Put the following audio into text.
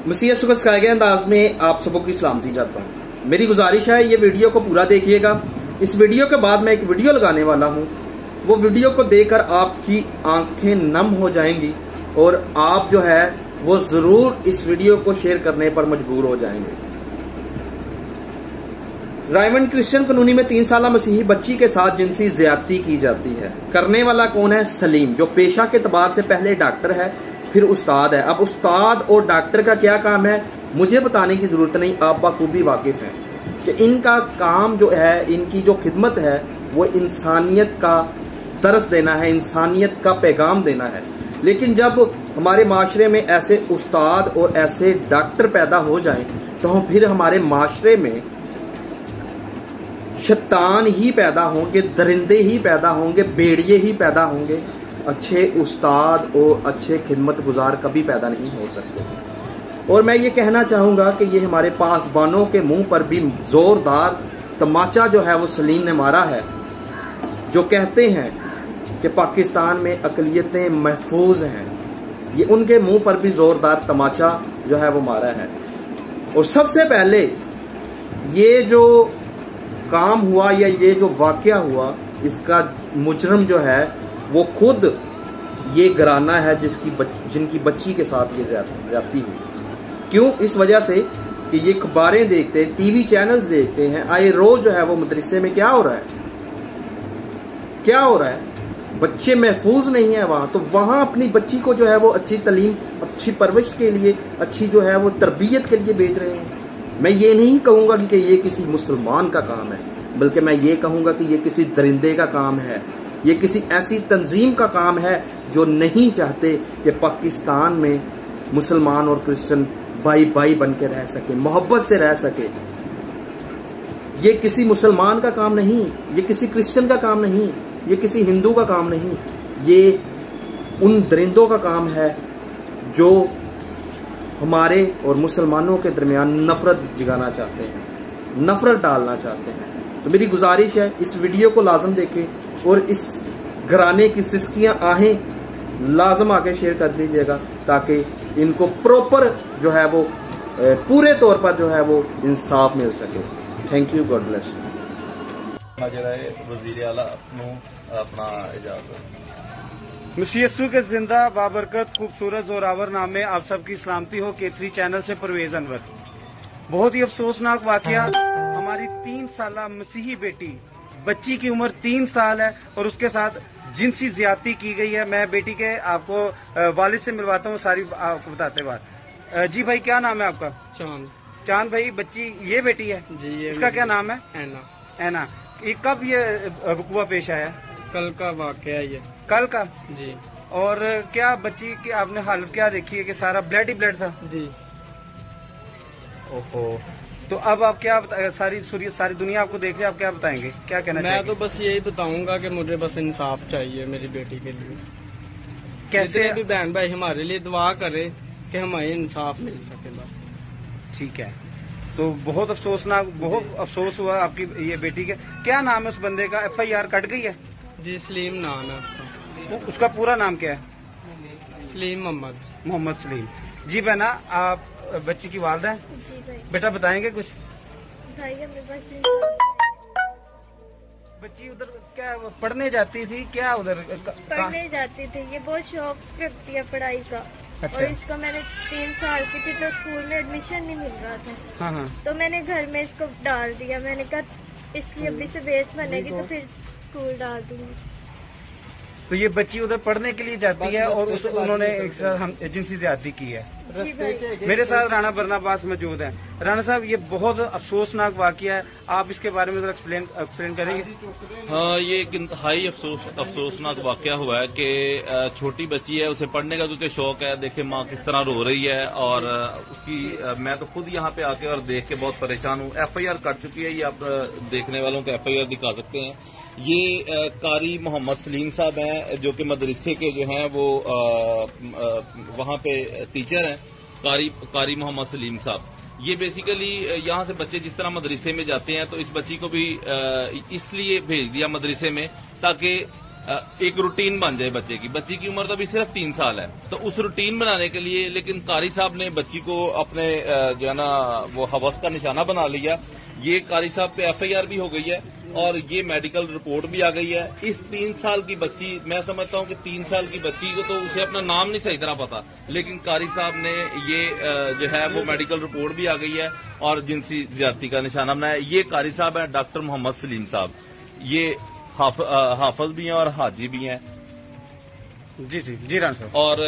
मसीह सुख सिखाए गए अंदाज में आप सबको की सलामती चाहता हूँ। मेरी गुजारिश है ये वीडियो को पूरा देखिएगा। इस वीडियो के बाद मैं एक वीडियो लगाने वाला हूँ, वो वीडियो को देखकर आपकी आंखें नम हो जाएंगी और आप जो है वो जरूर इस वीडियो को शेयर करने पर मजबूर हो जाएंगे। रायमंड क्रिश्चियन कॉलोनी में 3 साल मसीही बच्ची के साथ जिनसी ज्यादती की जाती है। करने वाला कौन है? सलीम, जो पेशा के एतबार से पहले डॉक्टर है फिर उस्ताद है। अब उस्ताद और डॉक्टर का क्या काम है मुझे बताने की जरूरत नहीं, आप बखूबी वाकिफ हैं कि इनका काम जो है, इनकी जो खिदमत है वो इंसानियत का दर्स देना है, इंसानियत का पैगाम देना है। लेकिन जब हमारे माशरे में ऐसे उस्ताद और ऐसे डॉक्टर पैदा हो जाएं तो फिर हमारे माशरे में शैतान ही पैदा होंगे, दरिंदे ही पैदा होंगे, भेड़िए ही पैदा होंगे। अच्छे उस्ताद और अच्छे खिदमत गुजार कभी पैदा नहीं हो सकते। और मैं ये कहना चाहूंगा कि ये हमारे पासबानों के मुंह पर भी जोरदार तमाचा जो है वो सलीम ने मारा है, जो कहते हैं कि पाकिस्तान में अकलियतें महफूज हैं। ये उनके मुंह पर भी जोरदार तमाचा जो है वो मारा है। और सबसे पहले ये जो काम हुआ या ये जो वाकया हुआ, इसका मुजरम जो है वो खुद ये घराना है जिनकी बच्ची के साथ ये ज्यादती हुई। क्यों? इस वजह से कि ये अखबारें देखते हैं, टीवी चैनल्स देखते हैं, आए रोज जो है वो मदरसे में क्या हो रहा है, क्या हो रहा है, बच्चे महफूज नहीं है वहां, तो वहां अपनी बच्ची को जो है वो अच्छी तालीम, अच्छी परवरिश के लिए, अच्छी जो है वो तरबियत के लिए भेज रहे हैं। मैं ये नहीं कहूंगा कि ये किसी मुसलमान का काम है, बल्कि मैं ये कहूंगा कि ये किसी दरिंदे का काम है, ये किसी ऐसी तंजीम का काम है जो नहीं चाहते कि पाकिस्तान में मुसलमान और क्रिश्चियन भाई भाई बन के रह सके, मोहब्बत से रह सके। ये किसी मुसलमान का काम नहीं, ये किसी क्रिश्चियन का काम नहीं, ये किसी हिंदू का काम नहीं, ये उन दरिंदों का काम है जो हमारे और मुसलमानों के दरमियान नफरत जगाना चाहते हैं, नफरत डालना चाहते हैं। तो मेरी गुजारिश है इस वीडियो को लाजम देखें और इस घराने की सिसकियां आहें लाजम आके शेयर कर दीजिएगा ताकि इनको प्रॉपर जो है वो पूरे तौर पर जो है वो इंसाफ मिल सके। Thank you, God bless. वज़ीर आला अपना इजाजत। मसीह यस्सू के जिंदा बाबरकत खूबसूरत जोरावर नाम में आप सबकी सलामती हो। K3 चैनल से परवेज अनवर। बहुत ही अफसोसनाक वाकया, हमारी 3 साला मसीही बेटी, बच्ची की उम्र 3 साल है और उसके साथ जिनसी ज्यादती की गई है। मैं बेटी के आपको वालिद से मिलवाता हूँ, सारी आपको बताते बात। जी भाई, क्या नाम है आपका? चांद। चांद भाई, बच्ची ये बेटी है जी, ये इसका क्या नाम है? ऐना। ऐना। ये कब ये वक़ुआ पेश आया? कल का वाकया ये। कल का जी। और क्या बच्ची की आपने हालत क्या देखी है कि सारा ब्लड ही ब्लड था? जी। ओहो, तो अब आप क्या सारी दुनिया आपको देख रही है, आप क्या बताएंगे, क्या कहना मैं चाहेंगे? तो बस यही बताऊंगा कि मुझे बस इंसाफ चाहिए मेरी बेटी के लिए। कैसे भी बहन भाई हमारे लिए दुआ करे कि हमें इंसाफ मिल सके बस। ठीक है। तो बहुत अफसोसनाक, बहुत अफसोस हुआ आपकी ये बेटी के। क्या नाम है उस बंदे का? FIR कट गई है? जी, सलीम नाम है उसका। उसका पूरा नाम क्या है? सलीम मोहम्मद सलीम। जी बहना, आप बच्ची की वालदा है? जी भाई। बेटा बताएंगे कुछ? भाई हमें बस बच्ची उधर क्या पढ़ने जाती थी, क्या उधर पढ़ने जाती थी, ये बहुत शौक रखती है पढ़ाई का। अच्छा। और इसको मैंने 3 साल की थी तो स्कूल में एडमिशन नहीं मिल रहा था। हाँ हाँ। तो मैंने घर में इसको डाल दिया। मैंने कहा इसकी अभी से बेस बनेगी तो फिर स्कूल डाल दूंगी। तो ये बच्ची उधर पढ़ने के लिए जाती है और उन्होंने एक साथ जिनसी ज्यादती की है। मेरे साथ राणा बरनाबास मौजूद है। राणा साहब, ये बहुत अफसोसनाक वाकया है, आप इसके बारे में जरा एक्सप्लेन करेंगे? हाँ, ये एक इंतहाई अफसोसनाक वाकया हुआ है कि छोटी बच्ची है, उसे पढ़ने का तो शौक है। देखे माँ किस तरह रो रही है और उसकी मैं तो खुद यहाँ पे आके और देख के बहुत परेशान हूँ। FIR कट चुकी है, ये आप देखने वालों को FIR दिखा सकते हैं। ये कारी मोहम्मद सलीम साहब हैं जो कि मदरसे के जो हैं वो वहाँ पे टीचर हैं, कारी मोहम्मद सलीम साहब। ये बेसिकली यहाँ से बच्चे जिस तरह मदरसे में जाते हैं तो इस बच्ची को भी इसलिए भेज दिया मदरसे में ताकि ایک روٹین بن جائے بچی کی عمر تو ابھی صرف 3 سال ہے، تو اس روٹین بنانے کے لیے لیکن قاری صاحب نے بچی کو اپنے جو ہے نا وہ ہوس کا نشانہ بنا لیا. یہ قاری صاحب پہ FIR بھی ہو گئی ہے اور یہ میڈیکل رپورٹ بھی آ گئی ہے. اس 3 سال کی بچی، میں سمجھتا ہوں کہ 3 سال کی بچی کو تو اسے اپنا نام نہیں صحیح طرح پتا، لیکن قاری صاحب نے یہ جو ہے وہ میڈیکل رپورٹ بھی آ گئی ہے اور جنسی زیادتی کا نشانہ بنایا. یہ قاری صاحب ہیں ڈاکٹر محمد سلیم صاحب، یہ حافظ بھی ہیں اور حاجی بھی ہیں. جی رانا صاحب. اور